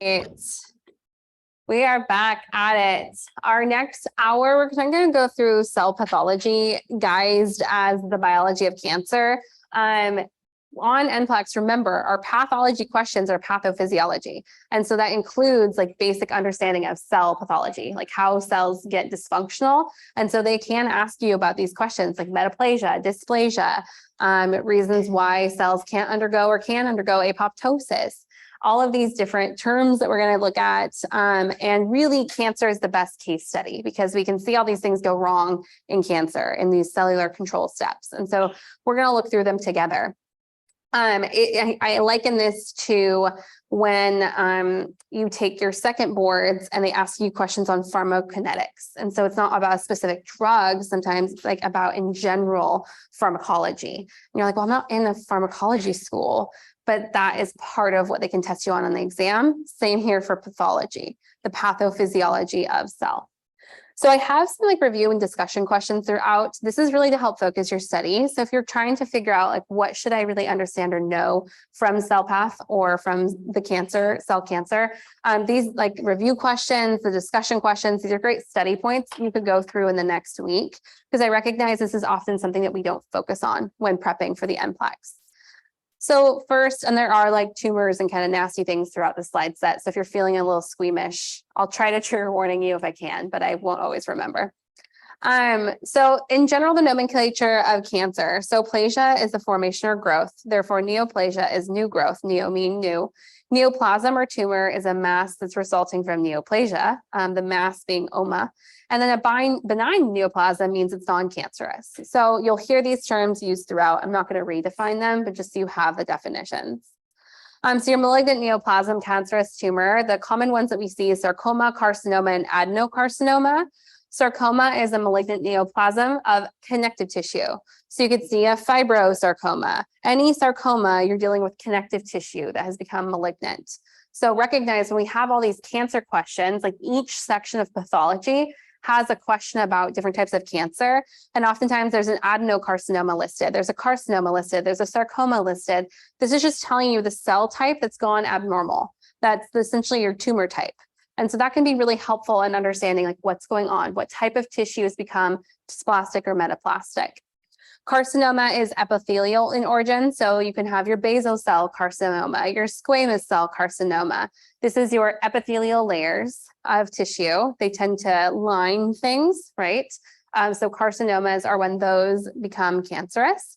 We are back at it. Our next hour, we're going to go through cell pathology, guised as the biology of cancer. On NPLEX, remember, our pathology questions are pathophysiology. And so that includes like basic understanding of cell pathology, like how cells get dysfunctional. And so they can ask you about these questions like metaplasia, dysplasia, reasons why cells can't undergo or can undergo apoptosis. All of these different terms that we're going to look at. And really, cancer is the best case study because we can see all these things go wrong in cancer in these cellular control steps. And so we're going to look through them together. I liken this to when you take your second boards and they ask you questions on pharmacokinetics. And so it's not about a specific drug, sometimes it's like about in general pharmacology. And you're like, well, I'm not in a pharmacology school. But that is part of what they can test you on the exam. Same here for pathology, the pathophysiology of cell. So I have some like review and discussion questions throughout. This is really to help focus your study. So if you're trying to figure out like what should I really understand or know from cell path or from the cancer, cell cancer, these like review questions, the discussion questions, these are great study points you could go through in the next week because I recognize this is often something that we don't focus on when prepping for the NPLEX. So first, and there are like tumors and kind of nasty things throughout the slide set. So if you're feeling a little squeamish, I'll try to trigger warning you if I can, but I won't always remember. So in general, the nomenclature of cancer. So plasia is the formation or growth. Therefore, neoplasia is new growth. Neo meaning new. Neoplasm or tumor is a mass that's resulting from neoplasia, the mass being oma. And then a benign neoplasm means it's non-cancerous. So you'll hear these terms used throughout. I'm not going to redefine them, but just so you have the definitions. So your malignant neoplasm, cancerous tumor, the common ones that we see is sarcoma, carcinoma, and adenocarcinoma. Sarcoma is a malignant neoplasm of connective tissue. So you could see a fibrosarcoma. Any sarcoma, you're dealing with connective tissue that has become malignant. So recognize when we have all these cancer questions, like each section of pathology has a question about different types of cancer. And oftentimes there's an adenocarcinoma listed, there's a carcinoma listed, there's a sarcoma listed. This is just telling you the cell type that's gone abnormal. That's essentially your tumor type. And so that can be really helpful in understanding like what's going on, what type of tissue has become dysplastic or metaplastic. Carcinoma is epithelial in origin. So you can have your basal cell carcinoma, your squamous cell carcinoma. This is your epithelial layers of tissue. They tend to line things, right? So carcinomas are when those become cancerous.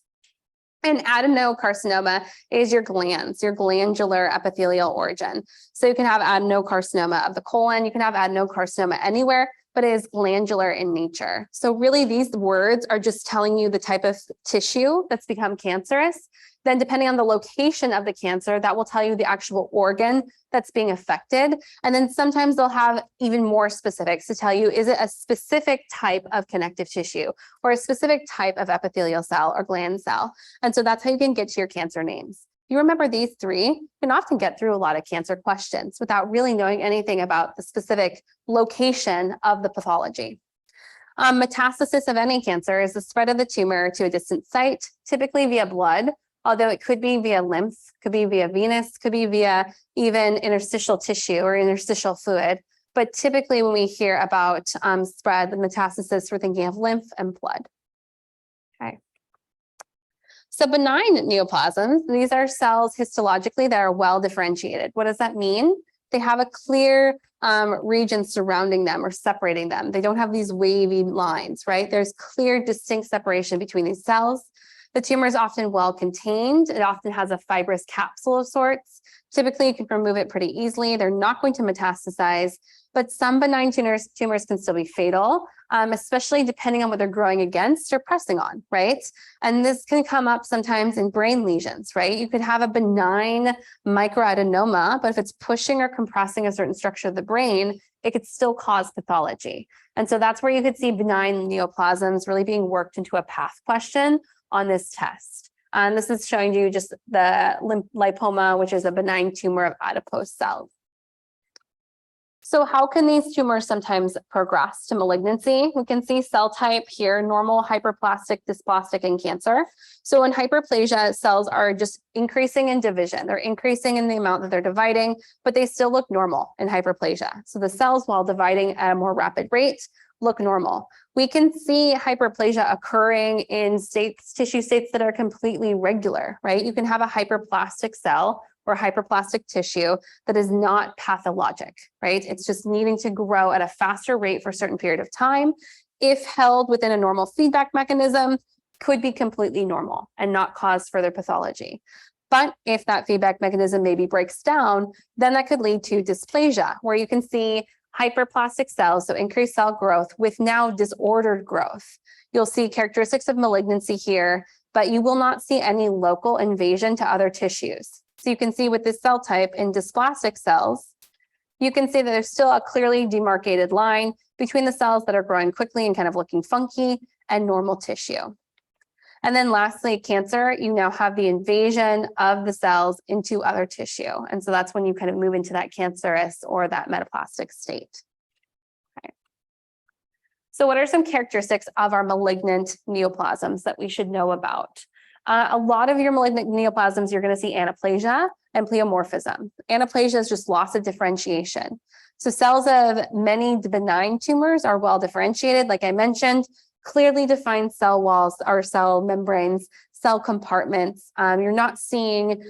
And adenocarcinoma is your glands, your glandular epithelial origin. So you can have adenocarcinoma of the colon, you can have adenocarcinoma anywhere, but it is glandular in nature. So really these words are just telling you the type of tissue that's become cancerous. Then depending on the location of the cancer, that will tell you the actual organ that's being affected. And then sometimes they'll have even more specifics to tell you, is it a specific type of connective tissue or a specific type of epithelial cell or gland cell? And so that's how you can get to your cancer names. You remember these three, you can often get through a lot of cancer questions without really knowing anything about the specific location of the pathology. Metastasis of any cancer is the spread of the tumor to a distant site, typically via blood, although it could be via lymph, could be via venous, could be via even interstitial tissue or interstitial fluid. But typically when we hear about spread, the metastasis, we're thinking of lymph and blood. Okay. So benign neoplasms, these are cells histologically that are well differentiated. What does that mean? They have a clear region surrounding them or separating them. They don't have these wavy lines, right? There's clear, distinct separation between these cells. The tumor is often well contained. It often has a fibrous capsule of sorts. Typically, you can remove it pretty easily. They're not going to metastasize, but some benign tumors can still be fatal, especially depending on what they're growing against or pressing on, right? And this can come up sometimes in brain lesions, right? You could have a benign microadenoma, but if it's pushing or compressing a certain structure of the brain, it could still cause pathology. And so that's where you could see benign neoplasms really being worked into a path question on this test. And this is showing you just the lipoma, which is a benign tumor of adipose cells. So how can these tumors sometimes progress to malignancy? We can see cell type here, normal, hyperplastic, dysplastic, and cancer. So in hyperplasia, cells are just increasing in division. They're increasing in the amount that they're dividing, but they still look normal in hyperplasia. So the cells, while dividing at a more rapid rate, look normal. We can see hyperplasia occurring in tissue states that are completely regular, right? You can have a hyperplastic cell or hyperplastic tissue that is not pathologic, right? It's just needing to grow at a faster rate for a certain period of time. If held within a normal feedback mechanism, could be completely normal and not cause further pathology. But if that feedback mechanism maybe breaks down, then that could lead to dysplasia, where you can see hyperplastic cells, so increased cell growth with now disordered growth. You'll see characteristics of malignancy here, but you will not see any local invasion to other tissues. So you can see with this cell type in dysplastic cells, you can see that there's still a clearly demarcated line between the cells that are growing quickly and kind of looking funky and normal tissue. And then lastly, cancer, you now have the invasion of the cells into other tissue. And so that's when you kind of move into that cancerous or that metaplastic state. Okay. So what are some characteristics of our malignant neoplasms that we should know about? A lot of your malignant neoplasms, you're going to see anaplasia and pleomorphism. Anaplasia is just loss of differentiation. So cells of many benign tumors are well differentiated, like I mentioned, clearly defined cell walls or cell membranes, cell compartments. You're not seeing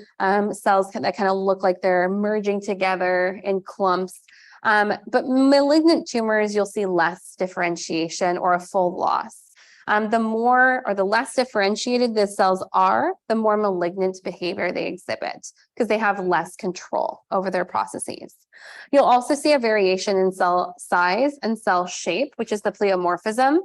cells that kind of look like they're merging together in clumps. But malignant tumors, you'll see less differentiation or a full loss. The more or the less differentiated the cells are, the more malignant behavior they exhibit because they have less control over their processes. You'll also see a variation in cell size and cell shape, which is the pleomorphism.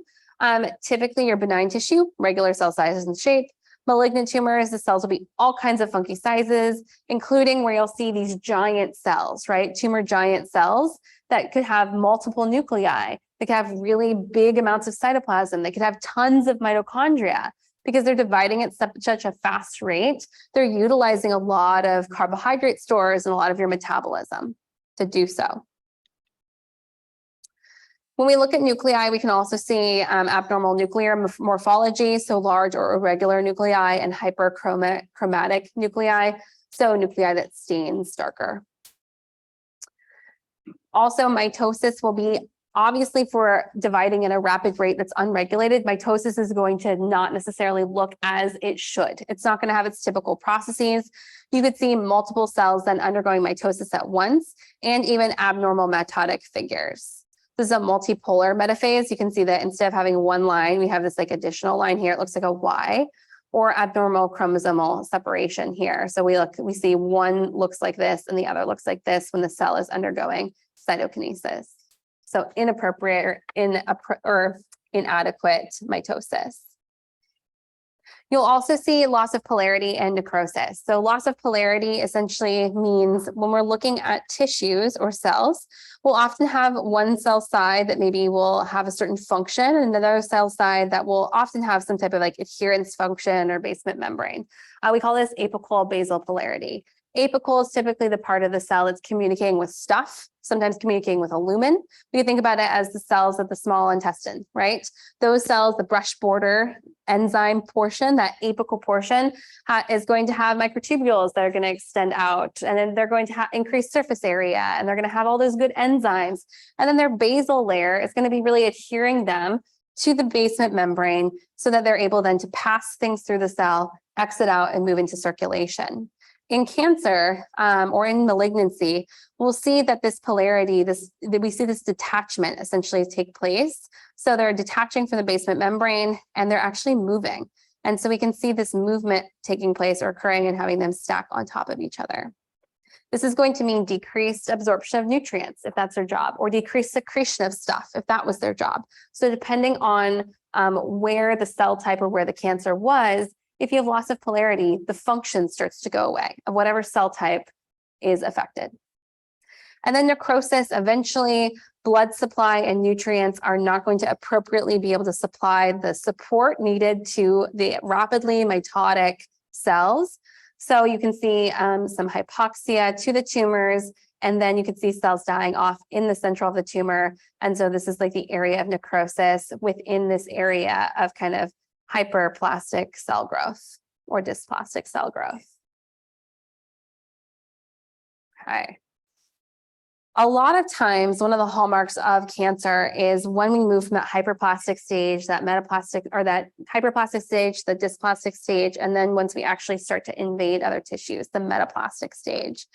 Typically, your benign tissue, regular cell sizes and shape. Malignant tumors, the cells will be all kinds of funky sizes, including where you'll see these giant cells, right? Tumor giant cells that could have multiple nuclei. They could have really big amounts of cytoplasm. They could have tons of mitochondria because they're dividing at such a fast rate. They're utilizing a lot of carbohydrate stores and a lot of your metabolism to do so. When we look at nuclei, we can also see abnormal nuclear morphology, so large or irregular nuclei, and hyperchromatic nuclei, so nuclei that stains darker. Also, mitosis will be obviously for dividing at a rapid rate that's unregulated. Mitosis is going to not necessarily look as it should. It's not going to have its typical processes. You could see multiple cells then undergoing mitosis at once, and even abnormal mitotic figures. This is a multipolar metaphase. You can see that instead of having one line, we have this like additional line here. It looks like a Y, or abnormal chromosomal separation here. So we see one looks like this and the other looks like this when the cell is undergoing cytokinesis. So inappropriate or inadequate mitosis. You'll also see loss of polarity and necrosis. So loss of polarity essentially means when we're looking at tissues or cells, we'll often have one cell side that maybe will have a certain function and another cell side that will often have some type of like adherence function or basement membrane. We call this apical basal polarity. Apical is typically the part of the cell that's communicating with stuff, sometimes communicating with a lumen. We can think about it as the cells of the small intestine, right? Those cells, the brush border enzyme portion, that apical portion is going to have microtubules that are going to extend out, and then they're going to have increased surface area, and they're going to have all those good enzymes. And then their basal layer is going to be really adhering them to the basement membrane so that they're able then to pass things through the cell, exit out, and move into circulation. In cancer or in malignancy, we'll see that this polarity, we see this detachment essentially take place. So they're detaching from the basement membrane and they're actually moving. And so we can see this movement taking place or occurring and having them stack on top of each other. This is going to mean decreased absorption of nutrients if that's their job, or decreased secretion of stuff if that was their job. So depending on where the cell type or where the cancer was, if you have loss of polarity, the function starts to go away of whatever cell type is affected. And then necrosis, eventually blood supply and nutrients are not going to appropriately be able to supply the support needed to the rapidly mitotic cells. So you can see some hypoxia to the tumors, And then you could see cells dying off in the central of the tumor. And so this is like the area of necrosis within this area of kind of hyperplastic cell growth or dysplastic cell growth. Okay. A lot of times, one of the hallmarks of cancer is when we move from that hyperplastic stage, that metaplastic or that hyperplastic stage, the dysplastic stage, and then once we actually start to invade other tissues, the metaplastic stage.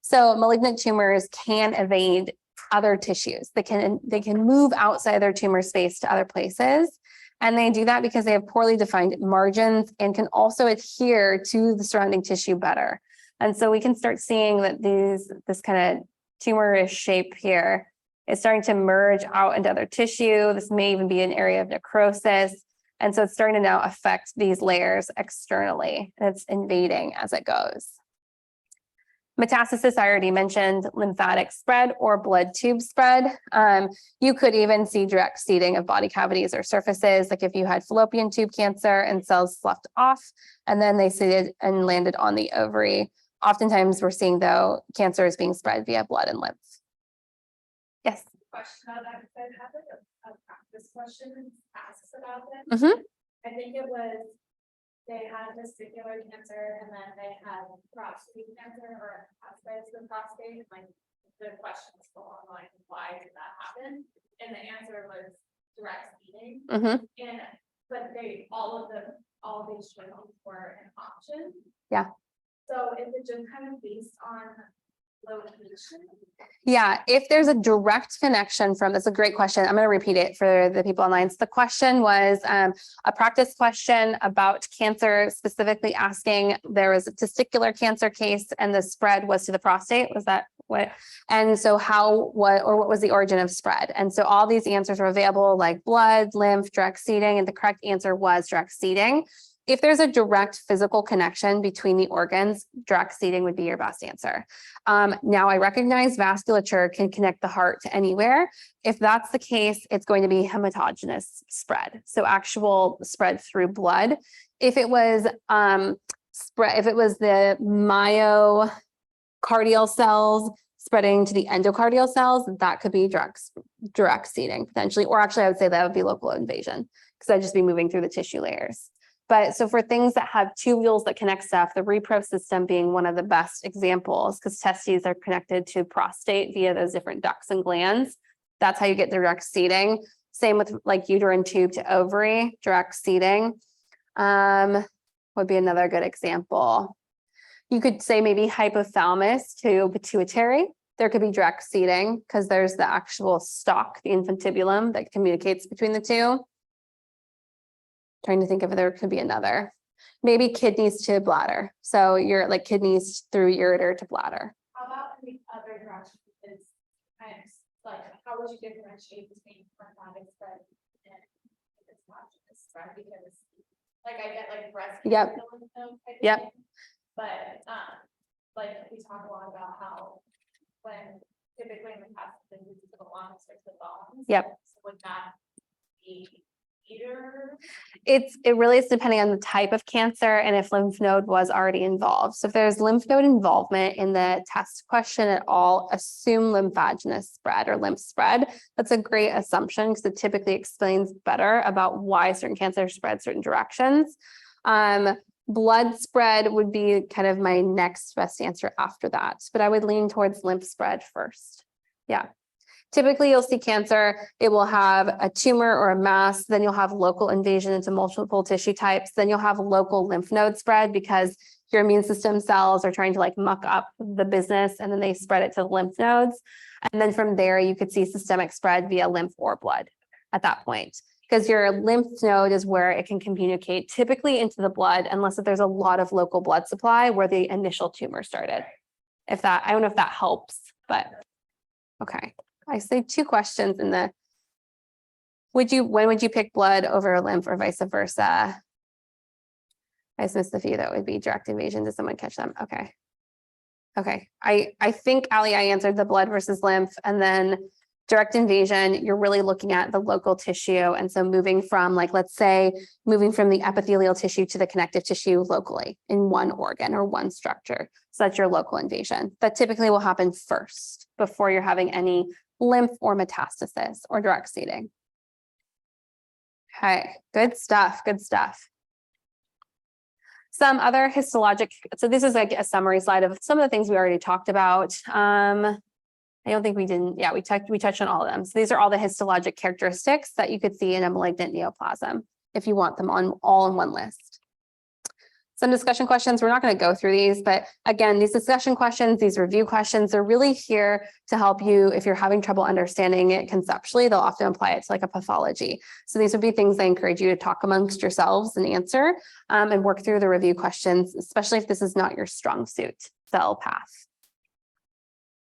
So malignant tumors can evade other tissues. They can move outside their tumor space to other places. And they do that because they have poorly defined margins and can also adhere to the surrounding tissue better. And so we can start seeing that this kind of tumorous shape here is starting to merge out into other tissue. This may even be an area of necrosis. And so it's starting to now affect these layers externally. It's invading as it goes. Metastasis, I already mentioned, lymphatic spread or blood tube spread. You could even see direct seeding of body cavities or surfaces, like if you had fallopian tube cancer and cells sloughed off, and then they seeded and landed on the ovary. Oftentimes we're seeing, though, cancer is being spread via blood and lymph. Yes? Question about that, because I had like a practice question asked about this. Mm-hmm. I think it was, they had testicular cancer and then they had prostate cancer or metastasis in prostate. Like the question was along the line, why did that happen? And the answer was direct seeding. Mm-hmm. But all of these treatments were an option. Yeah. So is it just kind of based on location? Yeah, if there's a direct connection from, that's a great question. I'm going to repeat it for the people online. So the question was a practice question about cancer, specifically asking, there was a testicular cancer case and the spread was to the prostate. Was that what? And so what was the origin of spread? And so all these answers are available, like blood, lymph, direct seeding, and the correct answer was direct seeding. If there's a direct physical connection between the organs, direct seeding would be your best answer. Now, I recognize vasculature can connect the heart to anywhere. If that's the case, it's going to be hematogenous spread, so actual spread through blood. If it was the myocardial cells spreading to the endocardial cells, that could be direct seeding potentially, or actually I would say that would be local invasion because I'd just be moving through the tissue layers. But so for things that have tubules that connect stuff, the repro system being one of the best examples, because testes are connected to prostate via those different ducts and glands. That's how you get direct seeding. Same with like uterine tube to ovary, direct seeding would be another good example. You could say maybe hypothalamus to pituitary. There could be direct seeding because there's the actual stalk, the infundibulum, that communicates between the two. Trying to think if there could be another. Maybe kidneys to bladder. So you're like kidneys through ureter to bladder. How about in the other direction? Is kind of like, how would you differentiate between lymphatic spread and hematogenous spread? Because like I get like breast Yep. Yep. But like we talk a lot about how when typically in the past things to the lungs or to the bones. Yep. So would that be either? It really is depending on the type of cancer and if lymph node was already involved. So if there's lymph node involvement in the test question at all, assume lymphagenous spread or lymph spread. That's a great assumption because it typically explains better about why certain cancers spread certain directions. Blood spread would be kind of my next best answer after that, but I would lean towards lymph spread first. Yeah. Typically, you'll see cancer, it will have a tumor or a mass, then you'll have local invasion into multiple tissue types, then you'll have local lymph node spread because your immune system cells are trying to like muck up the business and then they spread it to the lymph nodes. And then from there, you could see systemic spread via lymph or blood at that point, because your lymph node is where it can communicate typically into the blood, unless if there's a lot of local blood supply where the initial tumor started. I don't know if that helps, but okay. I say two questions in the, when would you pick blood over lymph or vice versa? I just missed a few. That would be direct invasion. Did someone catch them? Okay. Okay. I think, Ali, I answered the blood versus lymph. And then Direct invasion, you're really looking at the local tissue. And so moving from, like, let's say, moving from the epithelial tissue to the connective tissue locally in one organ or one structure. So that's your local invasion. That typically will happen first before you're having any lymph or metastasis or direct seeding. Okay, good stuff, good stuff. Some other histologic, so this is like a summary slide of some of the things we already talked about. I don't think we didn't, yeah, we touched on all of them. So these are all the histologic characteristics that you could see in a malignant neoplasm if you want them on all in one list. Some discussion questions, we're not going to go through these, but again, these discussion questions, these review questions, they're really here to help you if you're having trouble understanding it conceptually. They'll often apply it to like a pathology. So these would be things I encourage you to talk amongst yourselves and answer and work through the review questions, especially if this is not your strong suit, cell path.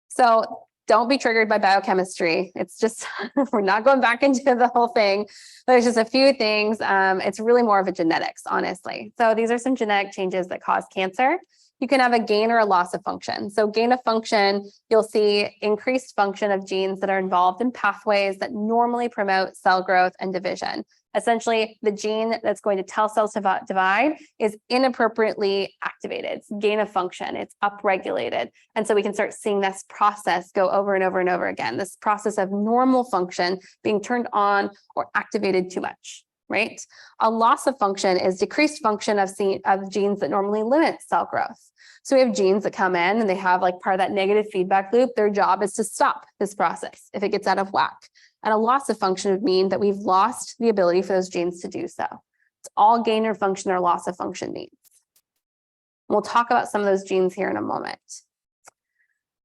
So don't be triggered by biochemistry. It's just, we're not going back into the whole thing. There's just a few things. It's really more of a genetics, honestly. So these are some genetic changes that cause cancer. You can have a gain or a loss of function. So gain of function, you'll see increased function of genes that are involved in pathways that normally promote cell growth and division. Essentially, the gene that's going to tell cells to divide is inappropriately activated. It's gain of function, it's upregulated. And so we can start seeing this process go over and over and over again, this process of normal function being turned on or activated too much, right? A loss of function is decreased function of genes that normally limit cell growth. So we have genes that come in and they have like part of that negative feedback loop. Their job is to stop this process if it gets out of whack. And a loss of function would mean that we've lost the ability for those genes to do so. It's all gain of function or loss of function means. We'll talk about some of those genes here in a moment.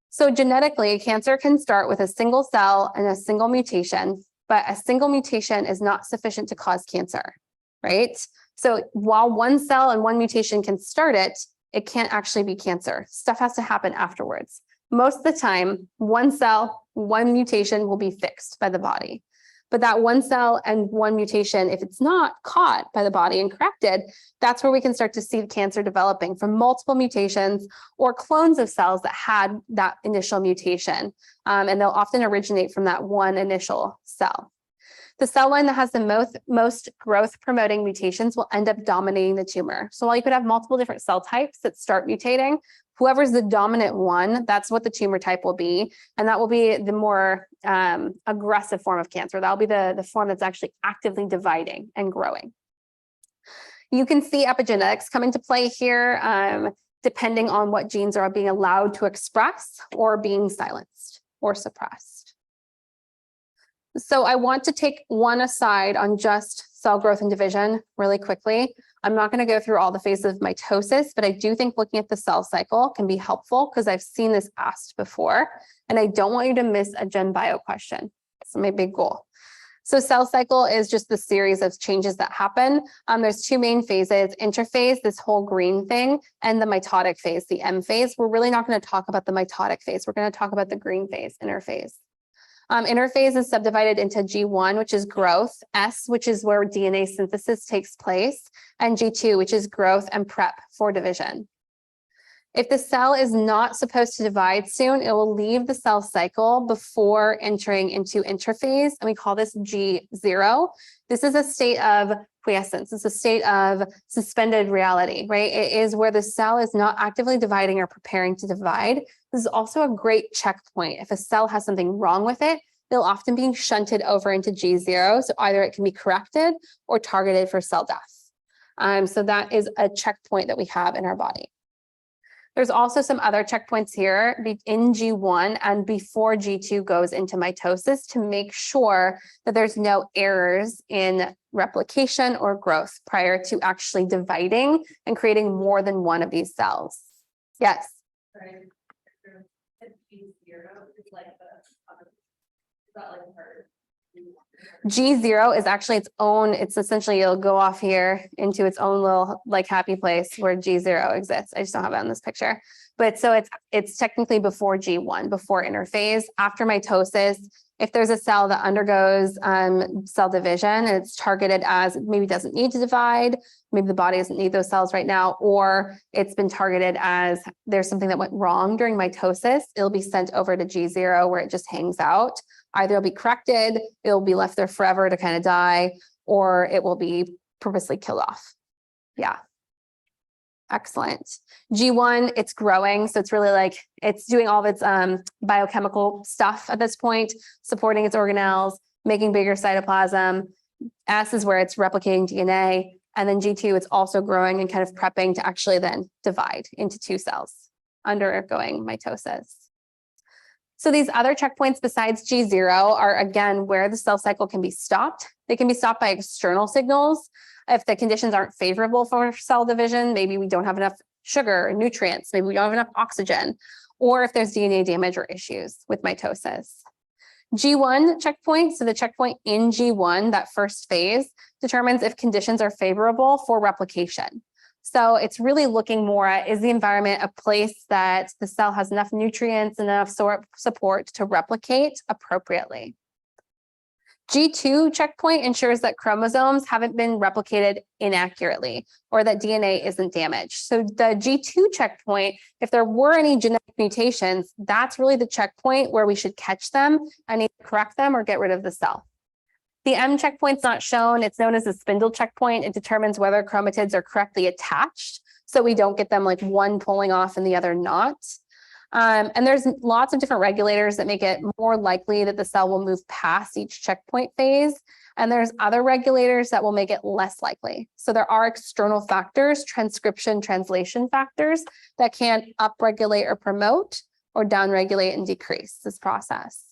So genetically, cancer can start with a single cell and a single mutation, but a single mutation is not sufficient to cause cancer, right? So while one cell and one mutation can start it, it can't actually be cancer. Stuff has to happen afterwards. Most of the time, one cell, one mutation will be fixed by the body. But that one cell and one mutation, if it's not caught by the body and corrected, that's where we can start to see cancer developing from multiple mutations or clones of cells that had that initial mutation. And they'll often originate from that one initial cell. The cell line that has the most growth-promoting mutations will end up dominating the tumor. So while you could have multiple different cell types that start mutating, whoever's the dominant one, that's what the tumor type will be. And that will be the more aggressive form of cancer. That'll be the form that's actually actively dividing and growing. You can see epigenetics come into play here, depending on what genes are being allowed to express or being silenced or suppressed. So I want to take one aside on just cell growth and division really quickly. I'm not going to go through all the phases of mitosis, but I do think looking at the cell cycle can be helpful because I've seen this asked before, and I don't want you to miss a Gen Bio question. It's my big goal. So cell cycle is just the series of changes that happen. There's two main phases, interphase, this whole green thing, and the mitotic phase, the M phase. We're really not going to talk about the mitotic phase. We're going to talk about the green phase, interphase. Interphase is subdivided into G1, which is growth, S, which is where DNA synthesis takes place, and G2, which is growth and prep for division. If the cell is not supposed to divide soon, it will leave the cell cycle before entering into interphase, and we call this G0. This is a state of quiescence. It's a state of suspended reality, right? It is where the cell is not actively dividing or preparing to divide. This is also a great checkpoint. If a cell has something wrong with it, they'll often be shunted over into G0. So either it can be corrected or targeted for cell death. So that is a checkpoint that we have in our body. There's also some other checkpoints here in G1 and before G2 goes into mitosis to make sure that there's no errors in replication or growth prior to actually dividing and creating more than one of these cells. Yes? Right. G0 is like the other, is that like her? G0 is actually its own, it's essentially, it'll go off here into its own little like happy place where G0 exists. I just don't have it on this picture. But so it's technically before G1, before interphase. After mitosis, if there's a cell that undergoes cell division and it's targeted as maybe doesn't need to divide, maybe the body doesn't need those cells right now, or it's been targeted as there's something that went wrong during mitosis, it'll be sent over to G0 where it just hangs out. Either it'll be corrected, it'll be left there forever to kind of die, or it will be purposely killed off. Yeah. Excellent. G1, it's growing. So it's really like, it's doing all of its biochemical stuff at this point, supporting its organelles, making bigger cytoplasm. S is where it's replicating DNA. And then G2, it's also growing and kind of prepping to actually then divide into two cells, undergoing mitosis. So these other checkpoints besides G0 are, again, where the cell cycle can be stopped. They can be stopped by external signals. If the conditions aren't favorable for cell division, maybe we don't have enough sugar or nutrients, maybe we don't have enough oxygen, or if there's DNA damage or issues with mitosis. G1 checkpoint, so the checkpoint in G1, that first phase, determines if conditions are favorable for replication. So it's really looking more at, is the environment a place that the cell has enough nutrients and enough support to replicate appropriately? G2 checkpoint ensures that chromosomes haven't been replicated inaccurately or that DNA isn't damaged. So the G2 checkpoint, if there were any genetic mutations, that's really the checkpoint where we should catch them and either correct them or get rid of the cell. The M checkpoint's not shown. It's known as the spindle checkpoint. It determines whether chromatids are correctly attached, so we don't get them like one pulling off and the other not. And there's lots of different regulators that make it more likely that the cell will move past each checkpoint phase. And there's other regulators that will make it less likely. So there are external factors, transcription, translation factors that can upregulate or promote or downregulate and decrease this process.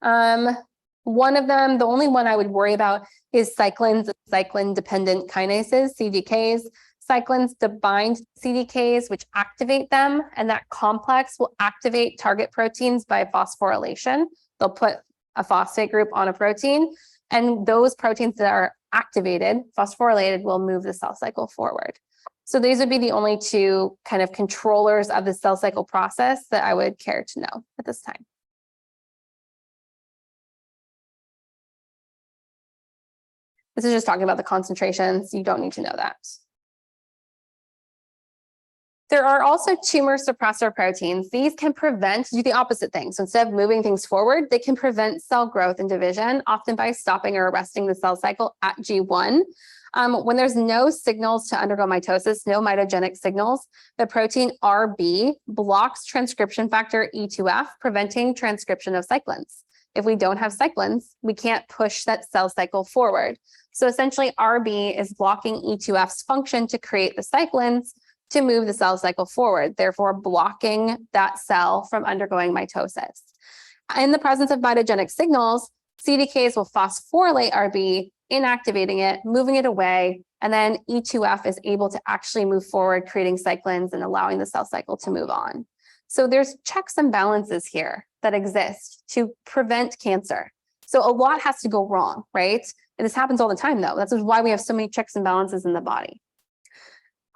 One of them, the only one I would worry about is cyclins, cyclin-dependent kinases, CDKs. Cyclins bind CDKs, which activate them, and that complex will activate target proteins by phosphorylation. They'll put a phosphate group on a protein, and those proteins that are activated, phosphorylated, will move the cell cycle forward. So these would be the only two kind of controllers of the cell cycle process that I would care to know at this time. This is just talking about the concentrations. You don't need to know that. There are also tumor suppressor proteins. These can do the opposite thing. So instead of moving things forward, they can prevent cell growth and division, often by stopping or arresting the cell cycle at G1. When there's no signals to undergo mitosis, no mitogenic signals, the protein RB blocks transcription factor E2F, preventing transcription of cyclins. If we don't have cyclins, we can't push that cell cycle forward. So essentially, RB is blocking E2F's function to create the cyclins to move the cell cycle forward, therefore blocking that cell from undergoing mitosis. In the presence of mitogenic signals, CDKs will phosphorylate RB, inactivating it, moving it away, and then E2F is able to actually move forward, creating cyclins and allowing the cell cycle to move on. So there's checks and balances here that exist to prevent cancer. So a lot has to go wrong, right? And this happens all the time, though. That's why we have so many checks and balances in the body.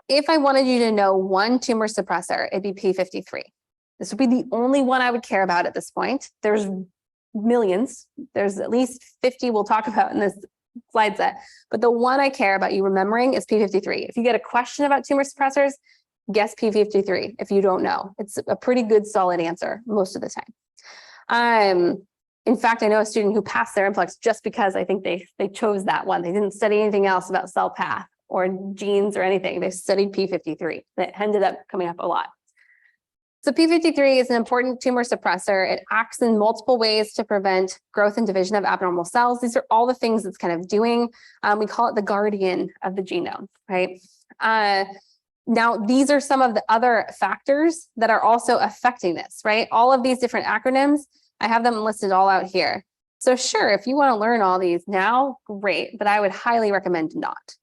If I wanted you to know one tumor suppressor, it'd be P53. This would be the only one I would care about at this point. There's millions. There's at least 50 we'll talk about in this slide set. But the one I care about you remembering is P53. If you get a question about tumor suppressors, guess P53 if you don't know. It's a pretty good solid answer most of the time. In fact, I know a student who passed their NPLEX just because I think they chose that one. They didn't study anything else about cell path or genes or anything. They studied P53. That ended up coming up a lot. So P53 is an important tumor suppressor. It acts in multiple ways to prevent growth and division of abnormal cells. These are all the things it's kind of doing. We call it the guardian of the genome, right? Now, these are some of the other factors that are also affecting this, right? All of these different acronyms, I have them listed all out here. So sure, if you want to learn all these now, great, but I would highly recommend not,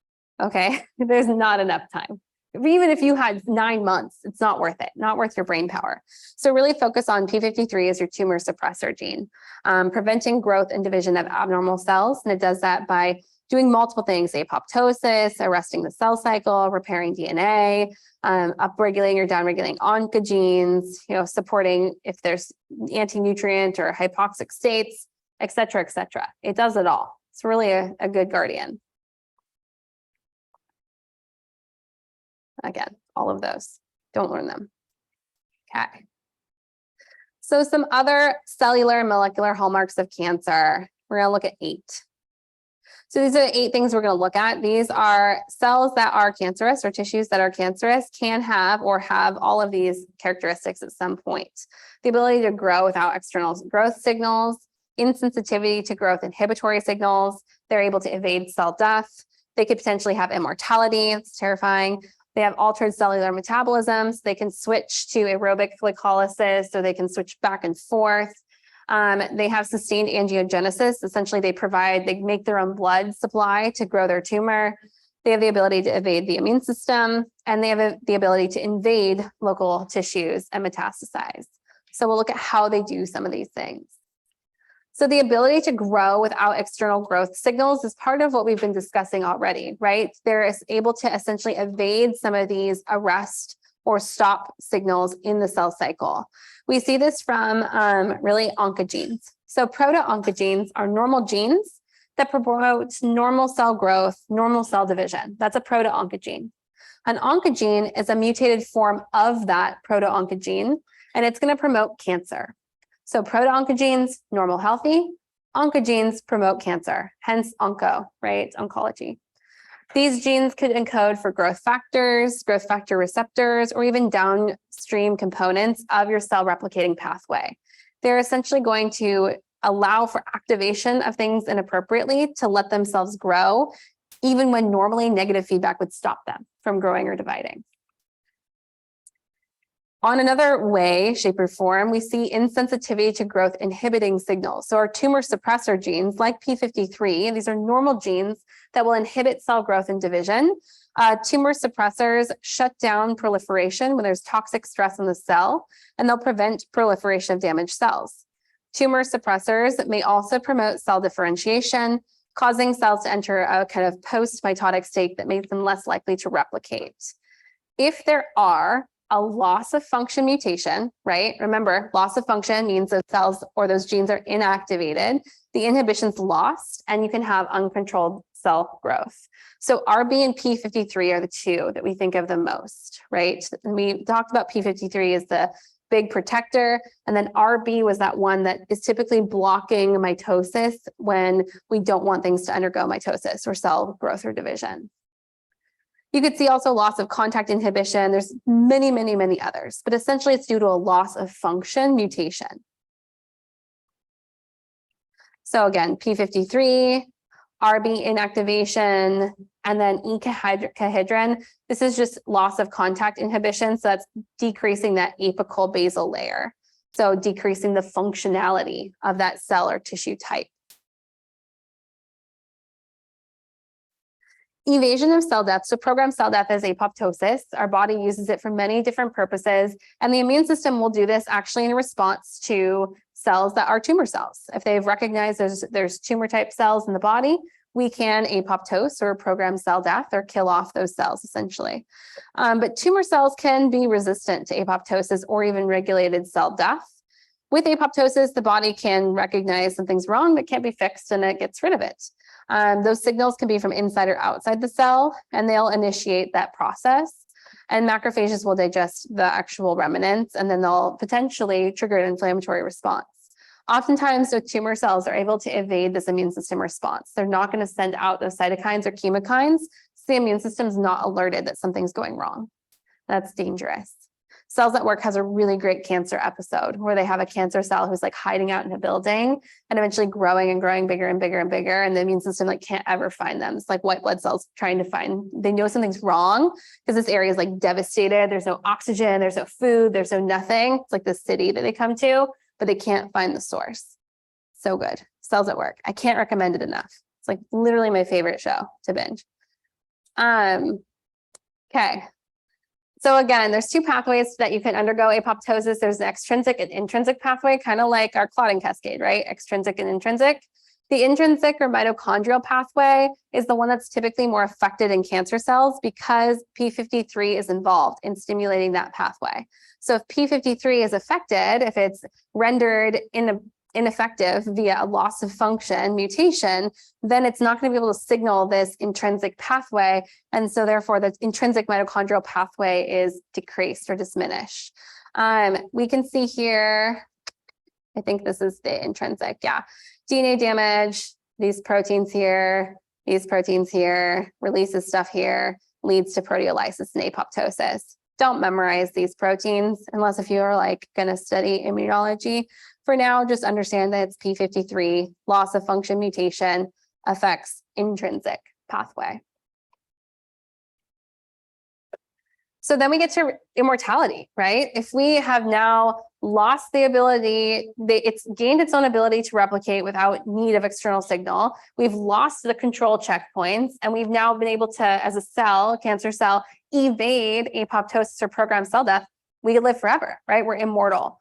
okay? There's not enough time. Even if you had 9 months, it's not worth it, not worth your brain power. So really focus on P53 as your tumor suppressor gene, preventing growth and division of abnormal cells. And it does that by doing multiple things: apoptosis, arresting the cell cycle, repairing DNA, upregulating or downregulating oncogenes, supporting if there's anti-nutrient or hypoxic states, et cetera, et cetera. It does it all. It's really a good guardian. Again, all of those, don't learn them. Okay. So some other cellular and molecular hallmarks of cancer. We're going to look at 8. So these are the 8 things we're going to look at. These are cells that are cancerous, or tissues that are cancerous can have or have all of these characteristics at some point. The ability to grow without external growth signals, insensitivity to growth inhibitory signals. They're able to evade cell death. They could potentially have immortality. It's terrifying. They have altered cellular metabolisms. They can switch to aerobic glycolysis, so they can switch back and forth. They have sustained angiogenesis. Essentially, they make their own blood supply to grow their tumor. They have the ability to evade the immune system, and they have the ability to invade local tissues and metastasize. So we'll look at how they do some of these things. So the ability to grow without external growth signals is part of what we've been discussing already, right? They're able to essentially evade some of these arrest or stop signals in the cell cycle. We see this from really oncogenes. So proto-oncogenes are normal genes that promote normal cell growth, normal cell division. That's a proto-oncogene. An oncogene is a mutated form of that proto-oncogene, and it's going to promote cancer. So proto-oncogenes, normal, healthy. Oncogenes promote cancer, hence onco, right? Oncology. These genes could encode for growth factor receptors, or even downstream components of your cell replicating pathway. They're essentially going to allow for activation of things inappropriately to let themselves grow, even when normally negative feedback would stop them from growing or dividing. On another way, shape, or form, we see insensitivity to growth inhibiting signals. So our tumor suppressor genes, like P53, these are normal genes that will inhibit cell growth and division. Tumor suppressors shut down proliferation when there's toxic stress in the cell, and they'll prevent proliferation of damaged cells. Tumor suppressors may also promote cell differentiation, causing cells to enter a kind of post-mitotic state that makes them less likely to replicate. If there are a loss of function mutation, right? Remember, loss of function means those cells or those genes are inactivated. The inhibition's lost, and you can have uncontrolled cell growth. So RB and P53 are the 2 that we think of the most, right? And we talked about P53 as the big protector, and then RB was that one that is typically blocking mitosis when we don't want things to undergo mitosis or cell growth or division. You could see also loss of contact inhibition. There's many, many, many others, but essentially it's due to a loss of function mutation. So again, P53, RB inactivation, and then ecahedrin. This is just loss of contact inhibition. So that's decreasing that apical basal layer. So decreasing the functionality of that cell or tissue type. Evasion of cell death. So programmed cell death is apoptosis. Our body uses it for many different purposes, and the immune system will do this actually in response to cells that are tumor cells. If they've recognized there's tumor type cells in the body, we can apoptose or program cell death or kill off those cells essentially. But tumor cells can be resistant to apoptosis or even regulated cell death. With apoptosis, the body can recognize something's wrong that can't be fixed, and it gets rid of it. Those signals can be from inside or outside the cell, and they'll initiate that process. And macrophages will digest the actual remnants, and then they'll potentially trigger an inflammatory response. Oftentimes, the tumor cells are able to evade this immune system response. They're not going to send out those cytokines or chemokines, so the immune system's not alerted that something's going wrong. That's dangerous. Cells at Work has a really great cancer episode where they have a cancer cell who's like hiding out in a building and eventually growing and growing bigger and bigger and bigger. And the immune system like can't ever find them. It's like white blood cells trying to find, they know something's wrong because this area is like devastated. There's no oxygen, there's no food, there's no nothing. It's like the city that they come to, but they can't find the source. So good. Cells at Work. I can't recommend it enough. It's like literally my favorite show to binge. Okay. So again, there's two pathways that you can undergo apoptosis. There's an extrinsic and intrinsic pathway, kind of like our clotting cascade, right? Extrinsic and intrinsic. The intrinsic or mitochondrial pathway is the one that's typically more affected in cancer cells because P53 is involved in stimulating that pathway. So if P53 is affected, if it's rendered ineffective via a loss of function mutation, then it's not going to be able to signal this intrinsic pathway. And so therefore the intrinsic mitochondrial pathway is decreased or diminished. We can see here, I think this is the intrinsic, yeah. DNA damage, these proteins here, releases stuff here, leads to proteolysis and apoptosis. Don't memorize these proteins unless if you are like going to study immunology. For now, just understand that it's P53, loss of function mutation affects intrinsic pathway. So then we get to immortality, right? If we have now lost the ability, it's gained its own ability to replicate without need of external signal. We've lost the control checkpoints, and we've now been able to, as a cell, cancer cell, evade apoptosis or programmed cell death. We could live forever, right? We're immortal.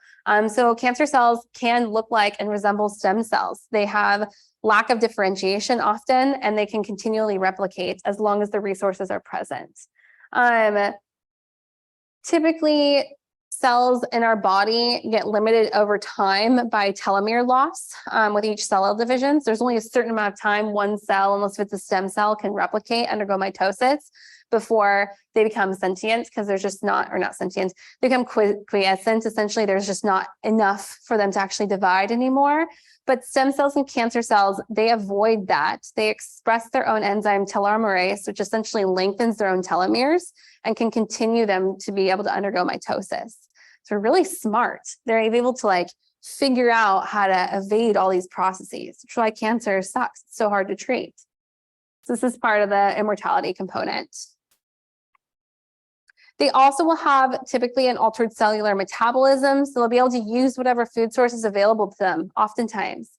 So cancer cells can look like and resemble stem cells. They have lack of differentiation often, and they can continually replicate as long as the resources are present. Typically, cells in our body get limited over time by telomere loss with each cell division. So there's only a certain amount of time one cell, unless if it's a stem cell, can replicate, undergo mitosis before they become sentient, because there's just not, or not sentient, they become quiescent. Essentially, there's just not enough for them to actually divide anymore. But stem cells and cancer cells, they avoid that. They express their own enzyme telomerase, which essentially lengthens their own telomeres and can continue them to be able to undergo mitosis. So they're really smart. They're able to like figure out how to evade all these processes, which is why cancer sucks. It's so hard to treat. So this is part of the immortality component. They also will have typically an altered cellular metabolism, so they'll be able to use whatever food source is available to them, oftentimes.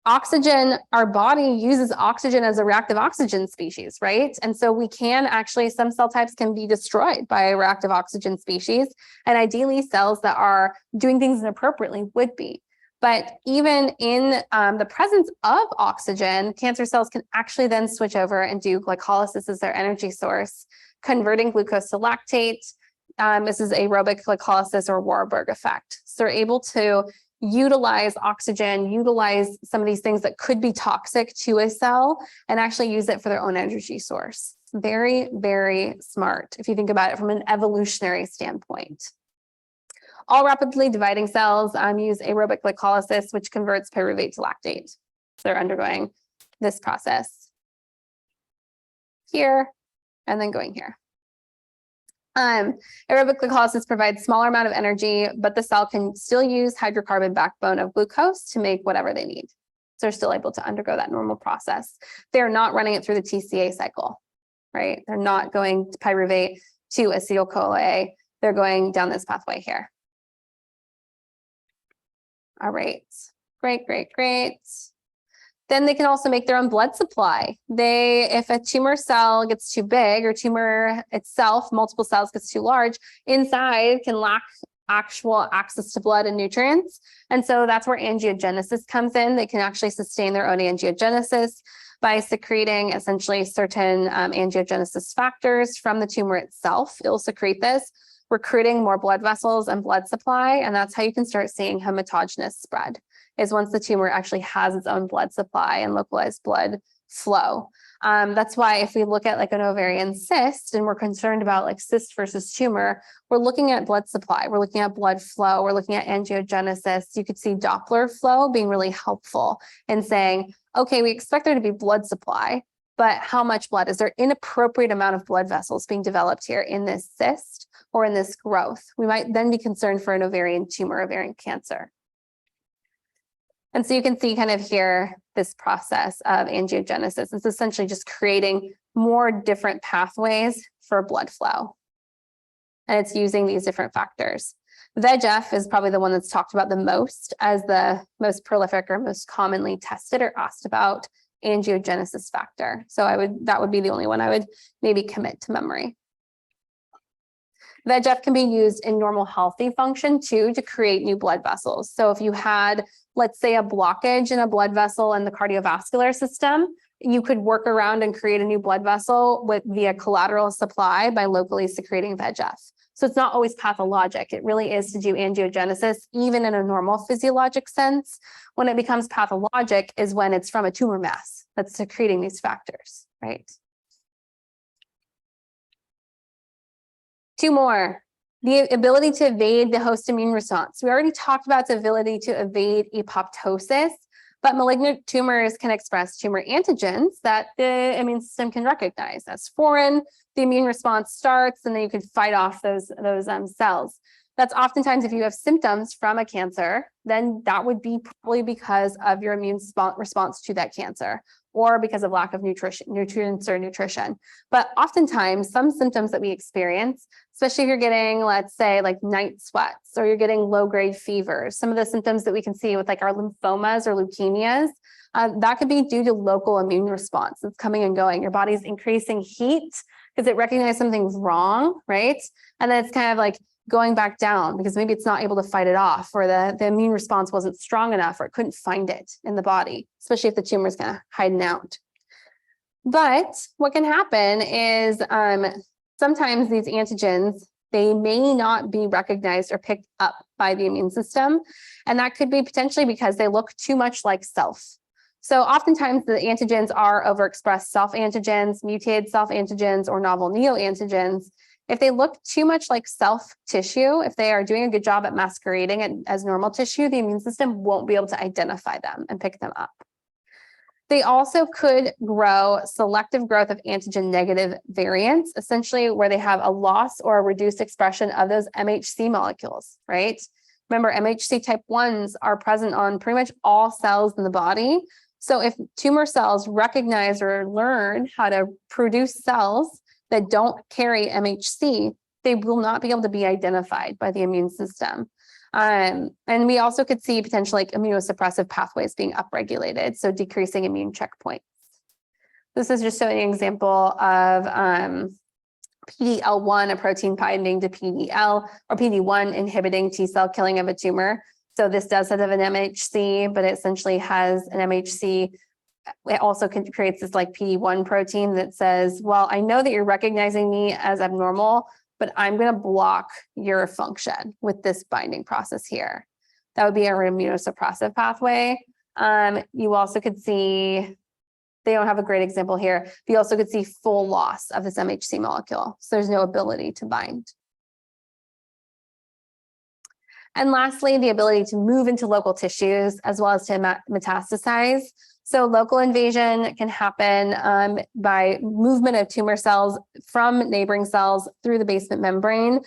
Oxygen, our body uses oxygen as a reactive oxygen species, right? And so we can actually, some cell types can be destroyed by a reactive oxygen species, and ideally cells that are doing things inappropriately would be. But even in the presence of oxygen, cancer cells can actually then switch over and do glycolysis as their energy source, converting glucose to lactate. This is aerobic glycolysis or Warburg effect. So they're able to utilize oxygen, utilize some of these things that could be toxic to a cell, and actually use it for their own energy source. Very, very smart if you think about it from an evolutionary standpoint. All rapidly dividing cells use aerobic glycolysis, which converts pyruvate to lactate. So they're undergoing this process here and then going here. Aerobic glycolysis provides smaller amount of energy, but the cell can still use hydrocarbon backbone of glucose to make whatever they need. So they're still able to undergo that normal process. They're not running it through the TCA cycle, right? They're not going to pyruvate to acetyl-CoA. They're going down this pathway here. All right, great, great, great. Then they can also make their own blood supply. If a tumor cell gets too big, or tumor itself, multiple cells gets too large, inside can lack actual access to blood and nutrients. And so that's where angiogenesis comes in. They can actually sustain their own angiogenesis by secreting essentially certain angiogenesis factors from the tumor itself. It will secrete this, recruiting more blood vessels and blood supply. And that's how you can start seeing hematogenous spread, is once the tumor actually has its own blood supply and localized blood flow. That's why if we look at like an ovarian cyst and we're concerned about like cyst versus tumor, we're looking at blood supply, we're looking at blood flow, we're looking at angiogenesis. You could see Doppler flow being really helpful in saying, okay, we expect there to be blood supply, but how much blood? Is there inappropriate amount of blood vessels being developed here in this cyst or in this growth? We might then be concerned for an ovarian tumor, ovarian cancer. And so you can see kind of here, this process of angiogenesis. It's essentially just creating more different pathways for blood flow. And it's using these different factors. VEGF is probably the one that's talked about the most as the most prolific or most commonly tested or asked about angiogenesis factor. So that would be the only one I would maybe commit to memory. VEGF can be used in normal healthy function too to create new blood vessels. So if you had, let's say, a blockage in a blood vessel in the cardiovascular system, you could work around and create a new blood vessel via collateral supply by locally secreting VEGF. So it's not always pathologic. It really is to do angiogenesis, even in a normal physiologic sense. When it becomes pathologic is when it's from a tumor mass that's secreting these factors, right? Two more. The ability to evade the host immune response. We already talked about the ability to evade apoptosis, but malignant tumors can express tumor antigens that the immune system can recognize as foreign. The immune response starts, and then you can fight off those cells. That's oftentimes if you have symptoms from a cancer, then that would be probably because of your immune response to that cancer, or because of lack of nutrients or nutrition. But oftentimes, some symptoms that we experience, especially if you're getting, let's say, like night sweats, or you're getting low-grade fevers, some of the symptoms that we can see with like our lymphomas or leukemias, that could be due to local immune response that's coming and going. Your body's increasing heat because it recognized something's wrong, right? And then it's kind of like going back down because maybe it's not able to fight it off, or the immune response wasn't strong enough, or it couldn't find it in the body, especially if the tumor is kind of hiding out. But what can happen is sometimes these antigens, they may not be recognized or picked up by the immune system. And that could be potentially because they look too much like self. So oftentimes the antigens are overexpressed self-antigens, mutated self-antigens, or novel neoantigens. If they look too much like self tissue, if they are doing a good job at masquerading it as normal tissue, the immune system won't be able to identify them and pick them up. They also could grow selective growth of antigen negative variants, essentially where they have a loss or a reduced expression of those MHC molecules, right? Remember, MHC type 1s are present on pretty much all cells in the body. So if tumor cells recognize or learn how to produce cells that don't carry MHC, they will not be able to be identified by the immune system. And we also could see potential like immunosuppressive pathways being upregulated, so decreasing immune checkpoints. This is just showing an example of PD-L1, a protein binding to PDL, or PD-1 inhibiting T cell killing of a tumor. So this does have an MHC, but it essentially has an MHC. It also creates this like PD-1 protein that says, well, I know that you're recognizing me as abnormal, but I'm going to block your function with this binding process here. That would be an immunosuppressive pathway. You also could see, they don't have a great example here, but you also could see full loss of this MHC molecule. So there's no ability to bind. And lastly, the ability to move into local tissues as well as to metastasize. So local invasion can happen by movement of tumor cells from neighboring cells through the basement membrane.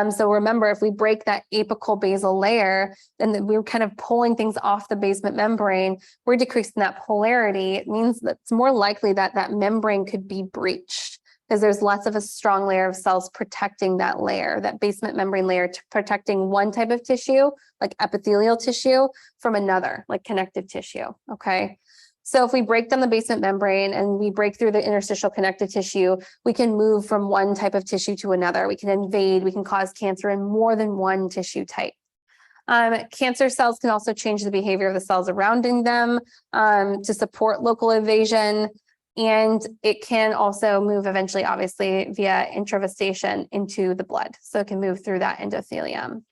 So remember, if we break that apical basal layer, then we're kind of pulling things off the basement membrane, we're decreasing that polarity. It means that it's more likely that that membrane could be breached, because there's less of a strong layer of cells protecting that layer, that basement membrane layer, protecting one type of tissue, like epithelial tissue, from another, like connective tissue, okay? So if we break down the basement membrane and we break through the interstitial connective tissue, we can move from one type of tissue to another. We can invade, we can cause cancer in more than one tissue type. Cancer cells can also change the behavior of the cells surrounding them to support local evasion. And it can also move eventually, obviously, via intravasation into the blood. So it can move through that endothelium.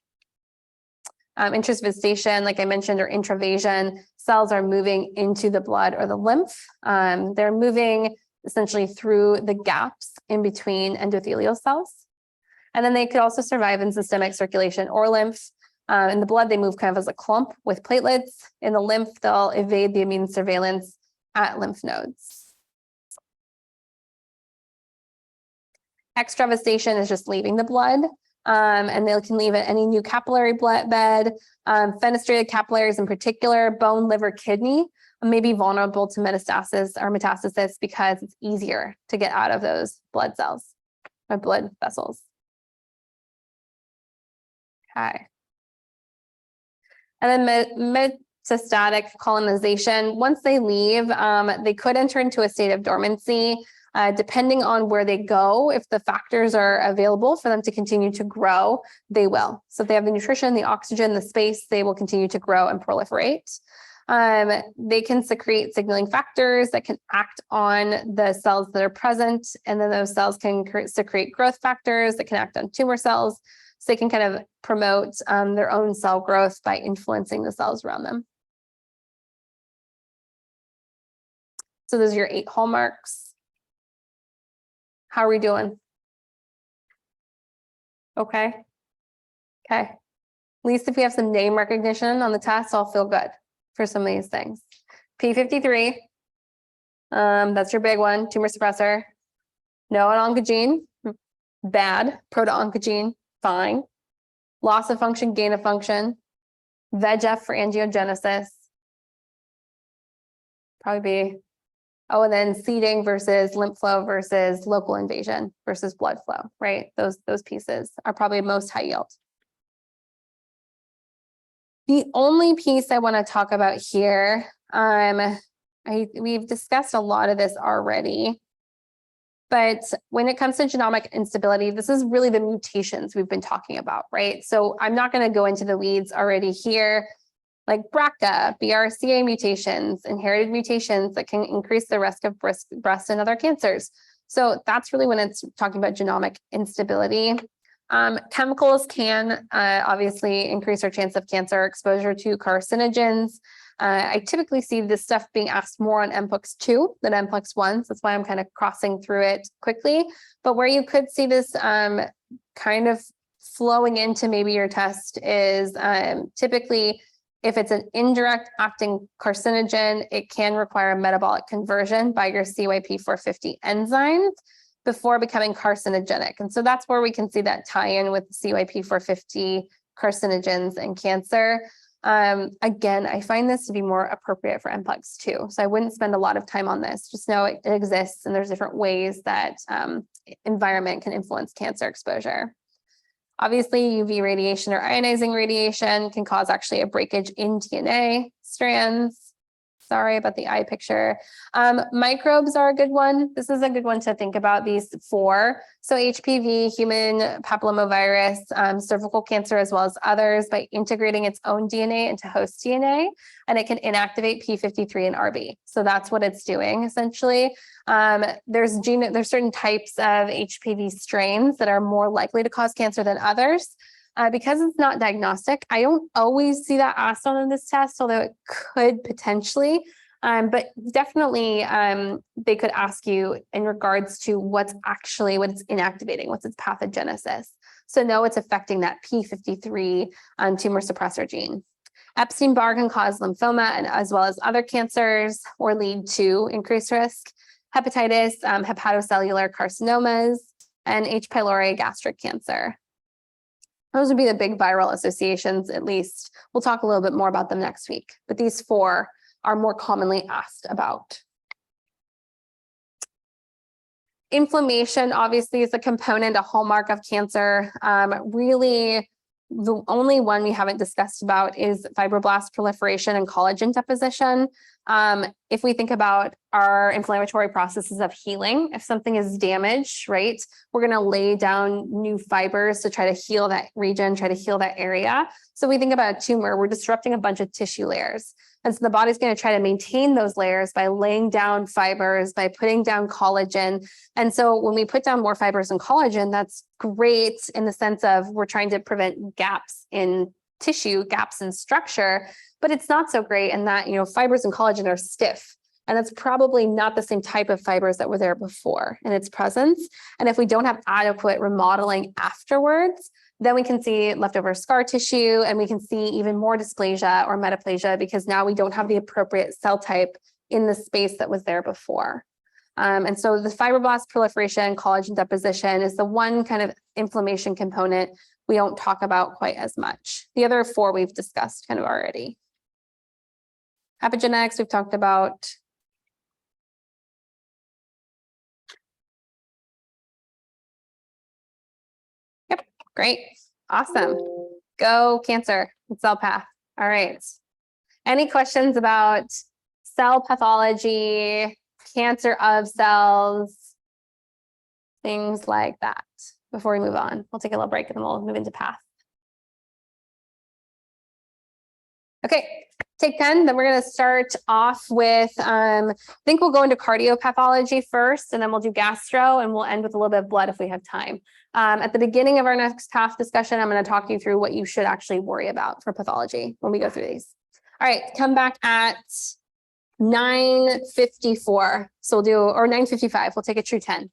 Intravasation, like I mentioned, or intravasion, cells are moving into the blood or the lymph. They're moving essentially through the gaps in between endothelial cells. And then they could also survive in systemic circulation or lymph. In the blood, they move kind of as a clump with platelets. In the lymph, they'll evade the immune surveillance at lymph nodes. Extravasation is just leaving the blood, and they can leave any new capillary blood bed. Fenestrated capillaries in particular, bone, liver, kidney, may be vulnerable to metastasis or metastasis because it's easier to get out of those blood cells or blood vessels. Okay. And then metastatic colonization, once they leave, they could enter into a state of dormancy. Depending on where they go, if the factors are available for them to continue to grow, they will. So if they have the nutrition, the oxygen, the space, they will continue to grow and proliferate. They can secrete signaling factors that can act on the cells that are present, and then those cells can secrete growth factors that can act on tumor cells. So they can kind of promote their own cell growth by influencing the cells around them. So those are your 8 hallmarks. How are we doing? Okay. Okay. At least if we have some name recognition on the test, I'll feel good for some of these things. P53, that's your big one, tumor suppressor. No an oncogene, bad. Proto-oncogene, fine. Loss of function, gain of function. VEGF for angiogenesis. Probably be, oh, and then seeding versus lymph flow versus local invasion versus blood flow, right? Those pieces are probably most high yield. The only piece I want to talk about here, we've discussed a lot of this already, but when it comes to genomic instability, this is really the mutations we've been talking about, right? So I'm not going to go into the weeds already here, like BRCA, BRCA mutations, inherited mutations that can increase the risk of breast and other cancers. So that's really when it's talking about genomic instability. Chemicals can obviously increase our chance of cancer exposure to carcinogens. I typically see this stuff being asked more on NPLEX 2 than NPLEX 1. So that's why I'm kind of crossing through it quickly. But where you could see this kind of flowing into maybe your test is typically if it's an indirect acting carcinogen, it can require a metabolic conversion by your CYP450 enzymes before becoming carcinogenic. And so that's where we can see that tie-in with CYP450 carcinogens and cancer. Again, I find this to be more appropriate for NPLEX 2. So I wouldn't spend a lot of time on this. Just know it exists and there's different ways that environment can influence cancer exposure. Obviously, UV radiation or ionizing radiation can cause actually a breakage in DNA strands. Sorry about the eye picture. Microbes are a good one. This is a good one to think about, these 4. So HPV, human papillomavirus, cervical cancer, as well as others, by integrating its own DNA into host DNA, and it can inactivate P53 and RB. So that's what it's doing, essentially. There's certain types of HPV strains that are more likely to cause cancer than others. Because it's not diagnostic, I don't always see that asked on this test, although it could potentially, but definitely they could ask you in regards to what's inactivating, what's its pathogenesis. So no, it's affecting that P53 tumor suppressor gene. Epstein-Barr can cause lymphoma and as well as other cancers or lead to increased risk. Hepatitis, hepatocellular carcinomas, and H. pylori gastric cancer. Those would be the big viral associations, at least. We'll talk a little bit more about them next week, but these 4 are more commonly asked about. Inflammation, obviously, is a component, a hallmark of cancer. Really, the only one we haven't discussed about is fibroblast proliferation and collagen deposition. If we think about our inflammatory processes of healing, if something is damaged, right, we're going to lay down new fibers to try to heal that region, try to heal that area. So we think about a tumor, we're disrupting a bunch of tissue layers. And so the body's going to try to maintain those layers by laying down fibers, by putting down collagen. And so when we put down more fibers and collagen, that's great in the sense of we're trying to prevent gaps in tissue, gaps in structure, but it's not so great in that, fibers and collagen are stiff. And that's probably not the same type of fibers that were there before in its presence. And if we don't have adequate remodeling afterwards, then we can see leftover scar tissue and we can see even more dysplasia or metaplasia because now we don't have the appropriate cell type in the space that was there before. And so the fibroblast proliferation, collagen deposition is the one kind of inflammation component we don't talk about quite as much. The other 4 we've discussed kind of already. Epigenetics, we've talked about. Yep, great, awesome. Go cancer, cell path. All right. Any questions about cell pathology, cancer of cells, things like that. Before we move on, we'll take a little break and then we'll move into path. Okay, take 10, then we're going to start off with, I think we'll go into cardiopathology first, and then we'll do gastro, and we'll end with a little bit of blood if we have time. At the beginning of our next path discussion, I'm going to talk you through what you should actually worry about for pathology when we go through these. All right, come back at 9:54. So we'll do, or 9:55, we'll take a true 10.